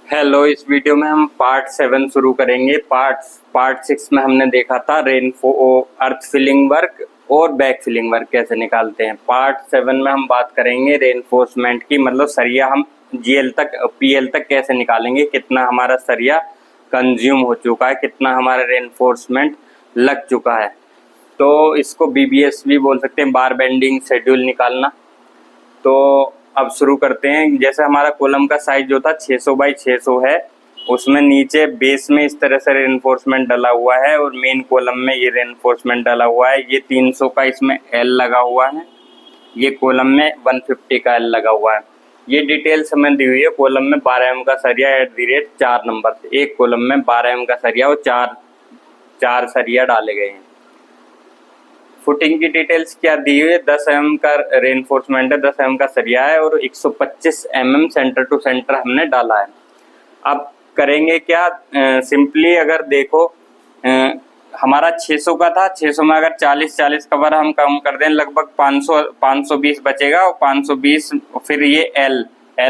Hello, इस video में हम पार्ट 7 शुरू करेंगे। पार्ट 6 में हमने देखा था अर्थ फिलिंग वर्क और बैक फिलिंग वर्क कैसे निकालते हैं। पार्ट 7 में हम बात करेंगे रेनफोर्समेंट की, मतलब सरिया हम जीएल तक पीएल तक कैसे निकालेंगे, कितना हमारा सरिया कंज्यूम हो चुका है, कितना हमारा रेनफोर्समेंट लग चुका है। तो इसको बीबीएस भी बोल सकते हैं, बार बेंडिंग शेड्यूल निकालना। तो अब शुरू करते हैं। जैसे हमारा कॉलम का साइज जो था 600 बाई 600 है, उसमें नीचे बेस में इस तरह से रेनफोर्समेंट डला हुआ है और मेन कॉलम में ये रेनफोर्समेंट डला हुआ है। ये 300 का इसमें एल लगा हुआ है, ये कॉलम में 150 का एल लगा हुआ है। ये डिटेल्स हमें दी हुई है। कॉलम में 12 एम का सरिया @ 4 नंबर से, एक कॉलम में 12 एम का सरिया और चार सरिया डाले गए हैं। फुटिंग की डिटेल्स क्या दी हुई है, 10 mm का रेनफोर्समेंट है, 10 mm का सरिया है और 125 mm सेंटर टू सेंटर हमने डाला है। अब करेंगे क्या, सिंपली अगर देखो हमारा 600 का था, 600 में अगर 40 कवर हम कम कर दें, लगभग 520 बचेगा और 520 फिर ये एल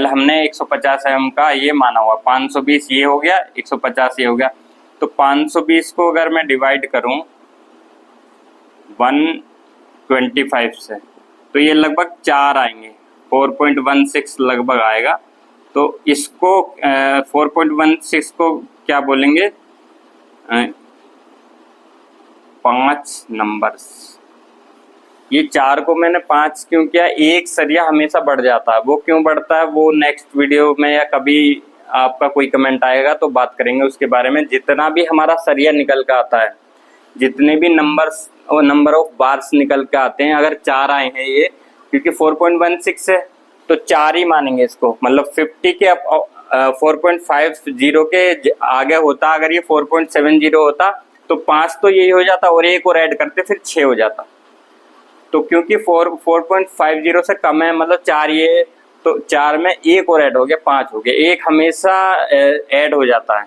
हमने 150 mm का ये माना हुआ, 520 ये हो गया, 150 ये हो गया। तो 520 को अगर मैं डिवाइड करूं 125 से, तो ये लगभग 4 आएंगे, 4.16 लगभग आएगा। तो इसको 4.16 को क्या बोलेंगे, 5 नंबर्स। ये 4 को मैंने 5 क्यों किया, एक सरिया हमेशा बढ़ जाता है। वो क्यों बढ़ता है वो नेक्स्ट वीडियो में या कभी आपका कोई कमेंट आएगा तो बात करेंगे उसके बारे में। जितना भी हमारा सरिया निकल के आता है, जितने भी नंबर ऑफ बार्स निकल के आते हैं, अगर 4 आए हैं ये, क्योंकि 4.16 है तो 4 ही मानेंगे इसको। मतलब 50 के 4.50 के आगे होता, अगर ये 4.70 होता तो 5 तो यही हो जाता और एक और ऐड करते फिर 6 हो जाता। तो क्योंकि 4.50 से कम है, मतलब 4 ये, तो 4 में एक और ऐड हो गया, 5 हो गया। एक हमेशा ऐड हो जाता है,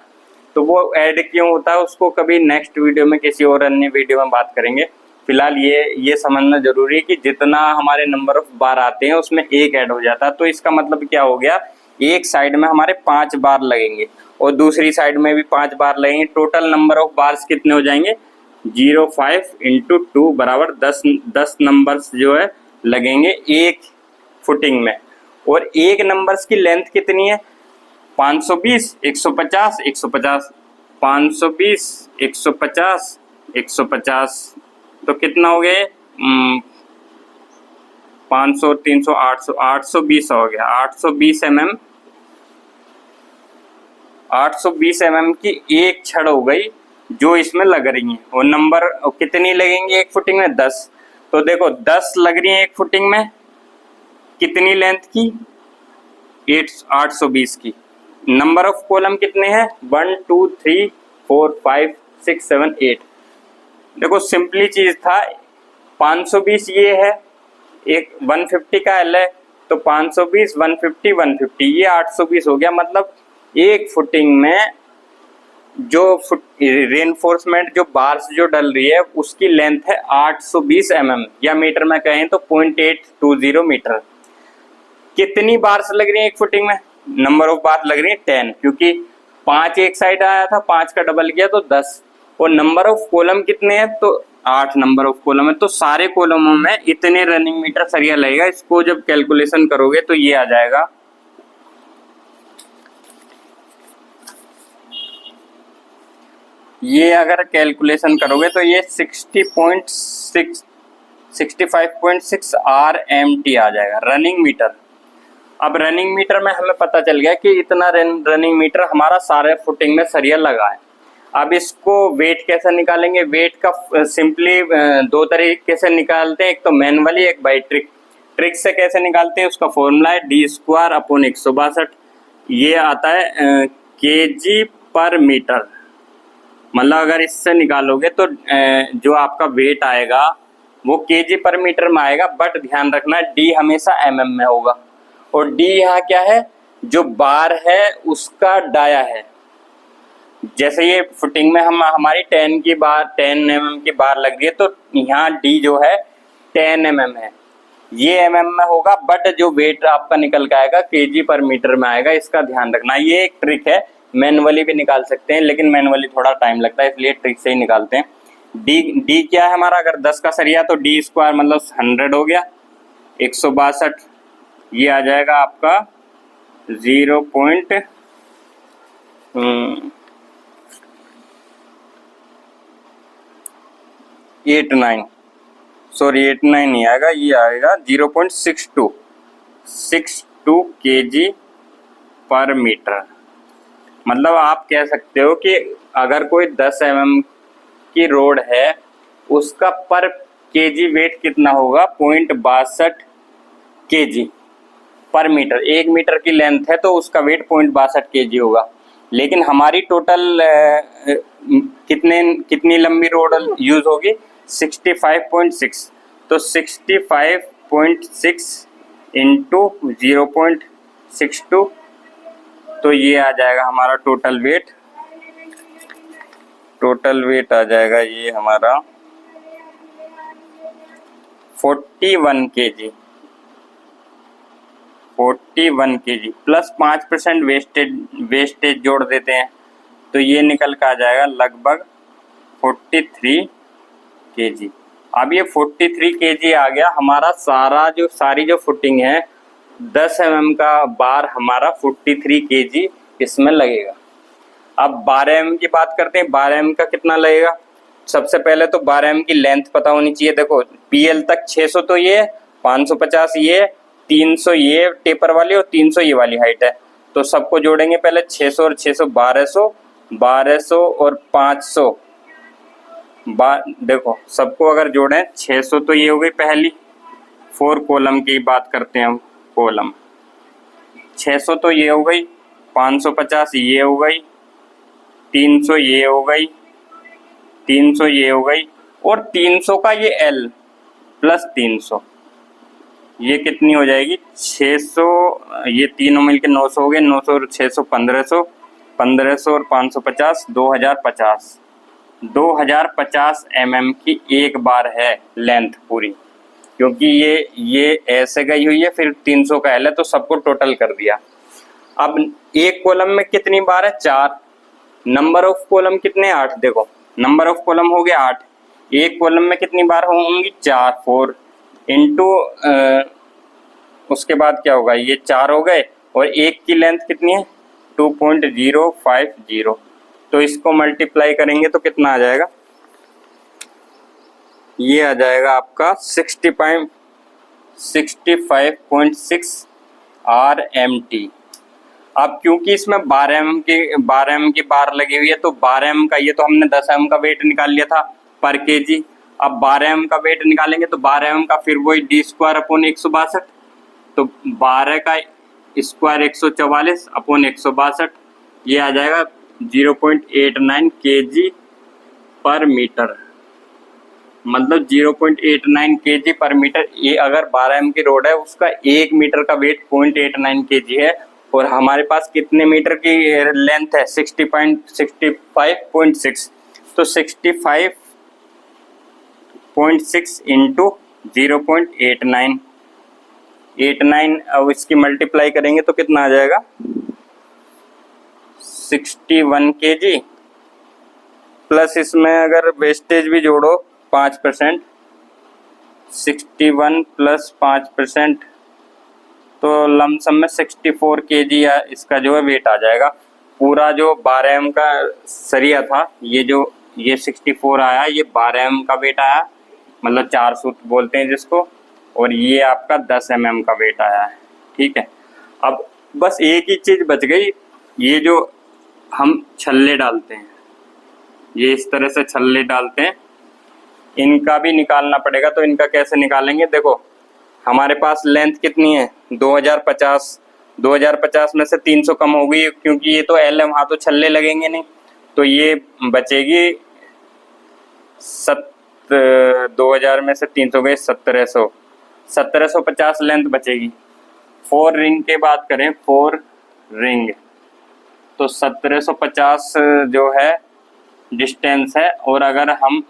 तो वो ऐड क्यों होता है उसको कभी नेक्स्ट वीडियो में किसी और अन्य वीडियो में बात करेंगे। फिलहाल ये समझना जरूरी है कि जितना हमारे नंबर ऑफ बार आते हैं उसमें एक ऐड हो जाता है। तो इसका मतलब क्या हो गया, एक साइड में हमारे 5 बार लगेंगे और दूसरी साइड में भी 5 बार लगेंगे। टोटल नंबर ऑफ बार्स कितने हो जाएंगे, 0.5 × 2 बराबर 10 नंबर्स जो है लगेंगे एक फुटिंग में। और एक नंबर्स की लेंथ कितनी है, 520, 150, 150, 520, 150, 150, तो कितना हो गए, 500, 300, 800, 820 हो गया। 820 mm, 820 mm की एक छड़ हो गई जो इसमें लग रही है। और नंबर कितनी लगेंगी एक फुटिंग में, 10। तो देखो 10 लग रही है एक फुटिंग में, कितनी लेंथ की, 820 की। नंबर ऑफ कॉलम कितने हैं, 1 2 3 4 5 6 7 8। देखो सिंपली चीज था, 520 ये है, एक 150 का एल है, तो 520 150 150 ये 820 हो गया। मतलब एक फुटिंग में जो रेनफोर्समेंट जो बार्स जो डल रही है उसकी लेंथ है 820 mm, या मीटर में कहें तो 0.820 मीटर। कितनी बार्स लग रही है एक फुटिंग में, नंबर ऑफ बार लग रही है 10, क्योंकि 5 एक साइड आया था, 5 का डबल किया तो 10। और नंबर ऑफ कॉलम कितने हैं, तो 8 नंबर ऑफ कॉलम है। तो सारे कॉलमों में इतने रनिंग मीटर सरिया लगेगा। इसको जब कैलकुलेशन करोगे तो ये आ जाएगा, ये अगर कैलकुलेशन करोगे तो ये 65.6 RMT आ जाएगा रनिंग मीटर। अब रनिंग मीटर में हमें पता चल गया कि इतना रनिंग मीटर हमारा सारे फुटिंग में सरिया लगा है। अब इसको वेट कैसे निकालेंगे, वेट का सिंपली 2 तरीके से निकालते हैं, एक तो मैनुअली, एक बाई ट्रिक से कैसे निकालते हैं उसका फॉर्मूला है D²/162। ये आता है kg/मीटर। मतलब अगर इससे निकालोगे तो जो आपका वेट आएगा वो kg/मीटर में आएगा, बट ध्यान रखना डी हमेशा mm में होगा। और डी यहाँ क्या है, जो बार है उसका डाया है। जैसे ये फुटिंग में हमारी 10 mm की बार लग रही है, तो यहाँ डी जो है 10 mm है। ये एमएम में होगा, बट जो वेट आपका निकल के आएगा केजी पर मीटर में आएगा, इसका ध्यान रखना। ये एक ट्रिक है, मैनुअली भी निकाल सकते हैं, लेकिन मैनुअली थोड़ा टाइम लगता है, इसलिए ट्रिक से ही निकालते हैं। डी क्या है हमारा, अगर 10 का सरिया तो डी स्क्वायर मतलब 100 हो गया, 162। ये आ जाएगा आपका 0.89, सॉरी 89 नहीं आएगा, ये आएगा 0.62 केजी पर मीटर। मतलब आप कह सकते हो कि अगर कोई 10 mm की रोड है, उसका पर केजी वेट कितना होगा, 0.62 केजी पर मीटर। 1 मीटर की लेंथ है तो उसका वेट 0.62 केजी होगा। लेकिन हमारी टोटल कितनी लंबी रोड यूज होगी, 65.6। तो 65.6 इंटू 0.62, तो ये आ जाएगा हमारा टोटल वेट। टोटल वेट आ जाएगा ये हमारा 41 केजी, 41 केजी प्लस 5% वेस्टेज जोड़ देते हैं, तो ये निकल कर आ जाएगा लगभग 43 केजी। अब ये 43 केजी आ गया हमारा। सारी जो फुटिंग है 10 mm का बार हमारा 43 केजी इसमें लगेगा। अब 12 mm की बात करते हैं, 12 mm का कितना लगेगा। सबसे पहले तो 12 mm की लेंथ पता होनी चाहिए। देखो पीएल तक 600 तो ये, 550 ये, 300 ये टेपर वाली और 300 ये वाली हाइट है। तो सबको जोड़ेंगे पहले, 600 और 600 1200, 1200 और 500। देखो सबको अगर जोड़ें 600 तो ये हो गई पहली, 4 कॉलम की बात करते हैं हम, कॉलम 600 तो ये हो गई, 550 ये हो गई, 300 ये हो गई, 300 ये हो गई, और 300 का ये L प्लस 300, ये कितनी हो जाएगी 600। ये तीनों मिलके 900 हो गए, 900 और 600 1500, 1500 और 550 2050। 2050 mm की एक बार है लेंथ पूरी, क्योंकि ये ऐसे गई हुई है, फिर 300 का L है, तो सबको टोटल कर दिया। अब एक कॉलम में कितनी बार है, 4। नंबर ऑफ कॉलम कितने, 8। देखो नंबर ऑफ कॉलम हो गया 8, एक कॉलम में कितनी बार होंगी, 4, 4 इंटू उसके बाद क्या होगा, ये 4 हो गए, और एक की लेंथ कितनी है 2.050, तो इसको मल्टीप्लाई करेंगे तो कितना आ जाएगा, ये आ जाएगा आपका 65.6 RMT। अब क्योंकि इसमें 12 mm की बार लगी हुई है, तो 12 mm का, ये तो हमने 10 mm का वेट निकाल लिया था पर केजी। अब 12 mm का वेट निकालेंगे तो 12 mm का फिर वही डी स्क्वायर अपॉन 162, तो 12 का स्क्वायर 144 अपॉन 162, ये आ जाएगा 0.89 केजी पर मीटर। मतलब 0.89 केजी पर मीटर। ये अगर 12 mm की रोड है, उसका 1 मीटर का वेट 0.89 केजी है, और हमारे पास कितने मीटर की लेंथ है 65.6, तो 65.6 इंटू 0.89, अब इसकी मल्टीप्लाई करेंगे तो कितना आ जाएगा 61 केजी, प्लस इसमें अगर वेस्टेज भी जोड़ो 5%, 61 प्लस 5%, तो लमसम में 64 केजी इसका जो है वेट आ जाएगा। पूरा जो 12 mm का सरिया था, ये 64 आया, ये 12 mm का वेट आया, मतलब 4 सूत बोलते हैं जिसको, और ये आपका 10 mm का वेट आया है। ठीक है, अब बस एक ही चीज़ बच गई, ये जो हम छल्ले डालते हैं, ये इस तरह से छल्ले डालते हैं, इनका भी निकालना पड़ेगा। तो इनका कैसे निकालेंगे, देखो हमारे पास लेंथ कितनी है 2050, 2050 में से 300 कम हो गई, क्योंकि ये तो L है, वहाँ तो छल्ले लगेंगे नहीं, तो ये बचेगी 2000 में से 300 गए 1750 लेंथ बचेगी। 4 रिंग की बात करें, 4 रिंग, तो 1750 जो है डिस्टेंस है, और अगर हम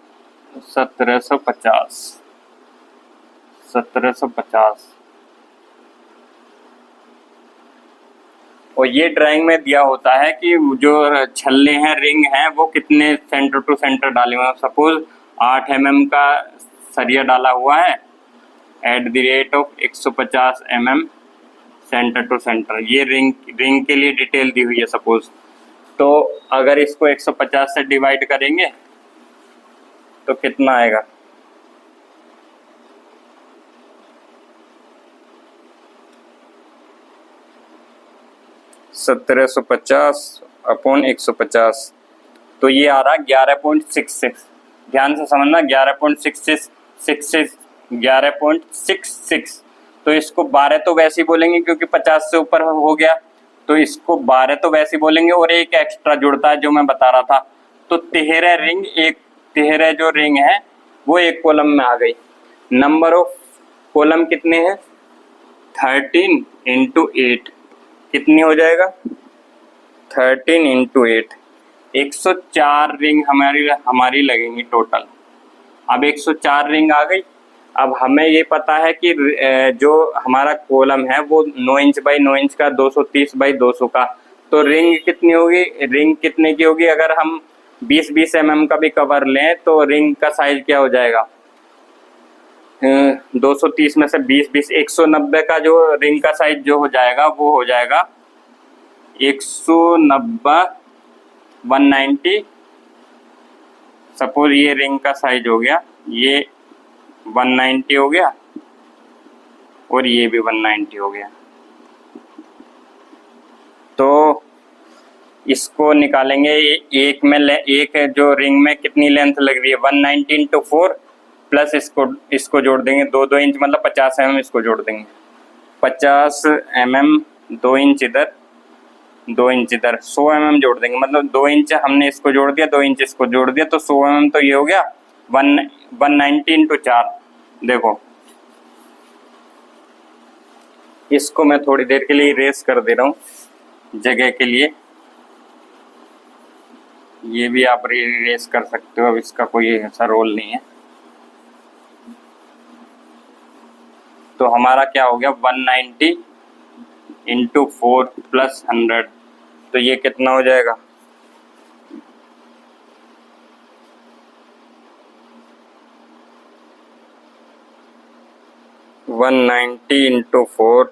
1750 1750। और ये ड्राइंग में दिया होता है कि जो छल्ले हैं, रिंग हैं, वो कितने सेंटर टू सेंटर डाले हुए हैं। सपोज 8 mm का सरिया डाला हुआ है at the rate of 150 mm centre to centre. ये रिंग के लिए डिटेल दी हुई है सपोज। तो अगर इसको 150 से डिवाइड करेंगे तो कितना आएगा? 1750 अपॉन 150, तो ये आ रहा 11.66। ध्यान से समझना, 11.66। तो इसको 12 तो वैसे ही बोलेंगे क्योंकि 50 से ऊपर हो गया, तो इसको 12 तो वैसे ही बोलेंगे और एक एक्स्ट्रा जुड़ता है जो मैं बता रहा था। तो 13 जो रिंग है वो एक कॉलम में आ गई। नंबर ऑफ कॉलम कितने हैं? 13 × 8 कितनी हो जाएगा? 13 × 8 104 रिंग हमारी लगेंगी टोटल। अब 104 रिंग आ गई। अब हमें ये पता है कि जो हमारा कॉलम है वो 9 इंच बाई 9 इंच का, 230 बाई 200 का। तो रिंग कितनी होगी? रिंग कितने की होगी? अगर हम 20-20 mm का भी कवर लें तो रिंग का साइज क्या हो जाएगा? 230 में से 20 190 का जो रिंग का साइज जो हो जाएगा वो हो जाएगा 190 190। सपोज ये रिंग का साइज हो गया, ये 190 हो गया और ये भी 190 हो गया। तो इसको निकालेंगे। एक जो रिंग में कितनी लेंथ लग रही है? 190 × 4 प्लस इसको जोड़ देंगे 2 इंच, मतलब 50 mm इसको जोड़ देंगे। 50 mm, 2 इंच इधर 2 इंच इधर, 100 mm जोड़ देंगे। मतलब 2 इंच हमने इसको जोड़ दिया, 2 इंच इसको जोड़ दिया, तो 100 mm तो ये हो गया 190 × 4। देखो इसको मैं थोड़ी देर के लिए इरेज कर दे रहा हूँ जगह के लिए। ये भी आप इरेज कर सकते हो, अब इसका कोई ऐसा रोल नहीं है। तो हमारा क्या हो गया? 190 × 4 + 100, तो ये कितना हो जाएगा? 190 × 4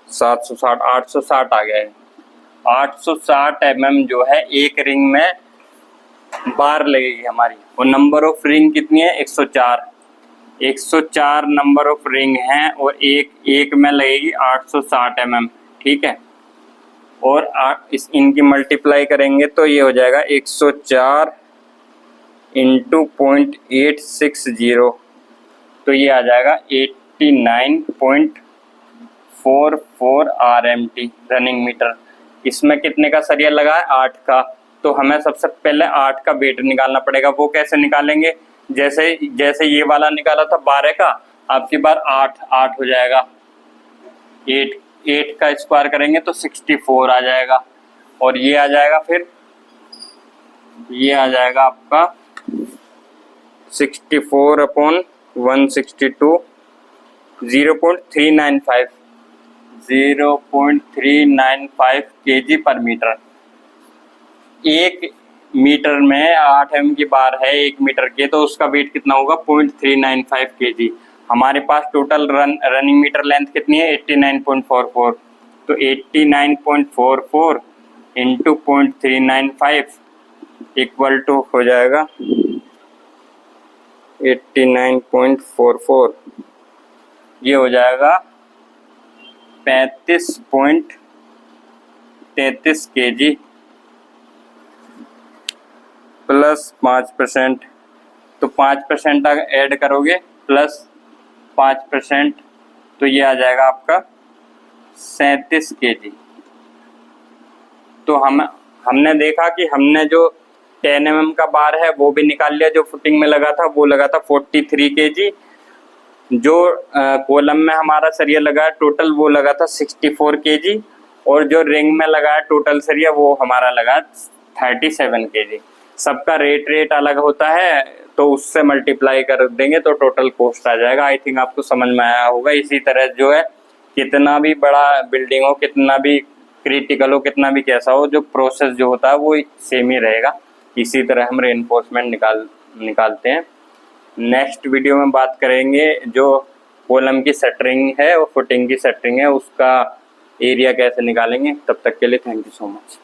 760 860 आ गया है। 860 mm जो है एक रिंग में बार लगेगी हमारी। और नंबर ऑफ रिंग कितनी है? 104। 104 नंबर ऑफ रिंग हैं और एक में लगेगी 860 mm, ठीक है। और इनकी मल्टीप्लाई करेंगे तो ये हो जाएगा 104 × 0.860, तो ये आ जाएगा 89.44 RMT रनिंग मीटर। इसमें कितने का सरिया लगा है? 8 का। तो हमें सबसे पहले 8 का वेट निकालना पड़ेगा। वो कैसे निकालेंगे? जैसे ये वाला निकाला था 12 का, आपकी बार 8 हो जाएगा। 8 का स्क्वायर करेंगे तो 64 आ जाएगा। और ये आ जाएगा, फिर ये आ जाएगा आपका 64 अपॉन 162, 0.395 kg/मीटर। 1 मीटर में 8 mm की बार है 1 मीटर के, तो उसका वेट कितना होगा? 0.395 kg। हमारे पास टोटल रनिंग मीटर लेंथ कितनी है? 89.44। तो 89.44 × 0.395 इक्वल टू हो जाएगा 89.44, ये हो जाएगा 35.33 kg प्लस 5%। तो 5% ऐड करोगे प्लस 5%, तो ये आ जाएगा आपका 37 kg। तो हमने देखा कि हमने जो 10 mm का बार है वो भी निकाल लिया, जो फुटिंग में लगा था वो लगा था 43 kg। जो कॉलम में हमारा सरिया लगा है टोटल वो लगा था 64 kg, और जो रिंग में लगा है टोटल सरिया वो हमारा लगा 37 kg। सबका रेट अलग होता है, तो उससे मल्टीप्लाई कर देंगे तो टोटल कॉस्ट आ जाएगा। आई थिंक आपको समझ में आया होगा। इसी तरह जो है कितना भी बड़ा बिल्डिंग हो, कितना भी क्रिटिकल हो, कितना भी कैसा हो, जो प्रोसेस जो होता है वो सेम ही रहेगा। इसी तरह हम रेनफोर्समेंट निकालते हैं। नेक्स्ट वीडियो में बात करेंगे जो कॉलम की शटरिंग है और फुटिंग की शटरिंग है, उसका एरिया कैसे निकालेंगे। तब तक के लिए थैंक यू सो मच।